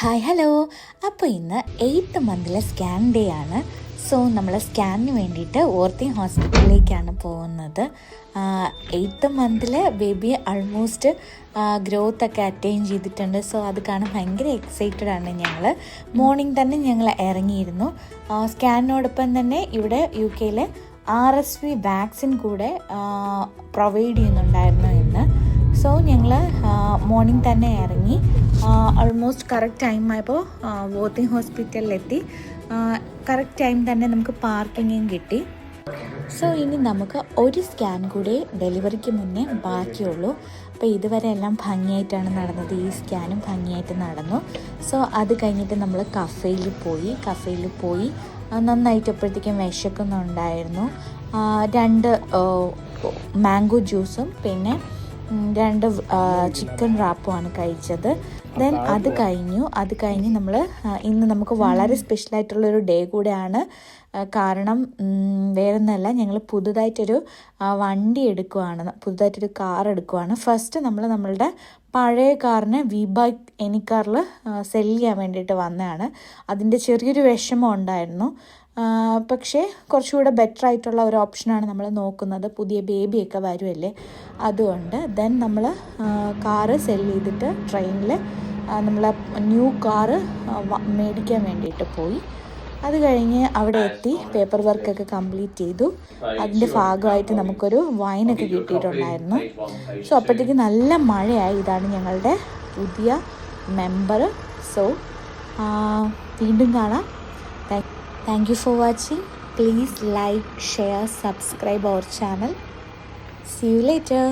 Hi hello. അപ്പോൾ ഇന്ന് 8th മന്തിലെ scan day ആണ്. സോ നമ്മൾ സ്കാനിന് വേണ്ടിയിട്ട് ഓർത്തിങ് ഹോസ്പിറ്റലിലേക്കാണ് പോകുന്നത്. 8th മന്തിൽ ബേബി ആൾമോസ്റ്റ് ഗ്രോത്ത് ഒക്കെ അറ്റൈൻ ചെയ്തിട്ടുണ്ട്. സോ അത് കാണാൻ ഭയങ്കര എക്സൈറ്റഡ് ആണ് ഞങ്ങൾ. മോർണിംഗ് തന്നെ ഞങ്ങൾ ഇറങ്ങിയിരുന്നു. സ്കാനിനോടൊപ്പം തന്നെ ഇവിടെ UK RSV വാക്സിൻ കൂടെ പ്രൊവൈഡ് ചെയ്യുന്നുണ്ടായിരുന്നു ഇന്ന്. സോ ഞങ്ങൾ മോർണിംഗ് തന്നെ ഇറങ്ങി. ഓൾമോസ്റ്റ് കറക്റ്റ് ടൈം ആയപ്പോൾ വോത്തിങ് ഹോസ്പിറ്റലിലെത്തി. കറക്റ്റ് ടൈം തന്നെ നമുക്ക് പാർക്കിങ്ങും കിട്ടി. സോ ഇനി നമുക്ക് ഒരു സ്കാൻ കൂടി ഡെലിവറിക്ക് മുന്നേ ബാക്കിയുള്ളൂ. അപ്പോൾ ഇതുവരെ എല്ലാം ഭംഗിയായിട്ടാണ് നടന്നത്. ഈ സ്കാനും ഭംഗിയായിട്ട് നടന്നു. സോ അത് കഴിഞ്ഞിട്ട് നമ്മൾ കഫേയിൽ പോയി നന്നായിട്ട് എപ്പോഴത്തേക്കും വിശക്കുന്നുണ്ടായിരുന്നു. 2 മാംഗോ ജ്യൂസും പിന്നെ 2 ചിക്കൻ റാപ്പുമാണ് കഴിച്ചത്. ദെൻ അത് കഴിഞ്ഞ് നമ്മൾ ഇന്ന് നമുക്ക് വളരെ സ്പെഷ്യലായിട്ടുള്ളൊരു ഡേ കൂടെയാണ്. കാരണം വേറൊന്നല്ല, ഞങ്ങൾ പുതുതായിട്ടൊരു വണ്ടി എടുക്കുവാണ്, പുതുതായിട്ടൊരു കാർ എടുക്കുവാണ്. ഫസ്റ്റ് നമ്മളുടെ പഴയ കാറിനെ V-Bike എനിക്കാറിൽ സെല് ചെയ്യാൻ വേണ്ടിയിട്ട് വന്നതാണ്. അതിൻ്റെ ചെറിയൊരു വിഷമം ഉണ്ടായിരുന്നു. പക്ഷേ കുറച്ചുകൂടെ ബെറ്റർ ആയിട്ടുള്ള ഒരു ഓപ്ഷനാണ് നമ്മൾ നോക്കുന്നത്. പുതിയ ബേബിയൊക്കെ വരുമല്ലേ, അതുകൊണ്ട് ദെൻ നമ്മൾ കാറ് സെല് ചെയ്തിട്ട് ട്രെയിനിൽ നമ്മൾ ന്യൂ കാറ് മേടിക്കാൻ വേണ്ടിയിട്ട് പോയി. അത് കഴിഞ്ഞ് അവിടെ എത്തി പേപ്പർ വർക്കൊക്കെ കംപ്ലീറ്റ് ചെയ്തു. അതിൻ്റെ ഭാഗമായിട്ട് നമുക്കൊരു വൈനൊക്കെ കിട്ടിയിട്ടുണ്ടായിരുന്നു. സോ അപ്പോഴത്തേക്ക് നല്ല മഴയായി. ഇതാണ് ഞങ്ങളുടെ പുതിയ മെമ്പർ. സോ വീണ്ടും കാണാം. Thank you for watching. Please like, share, subscribe our channel. See you later.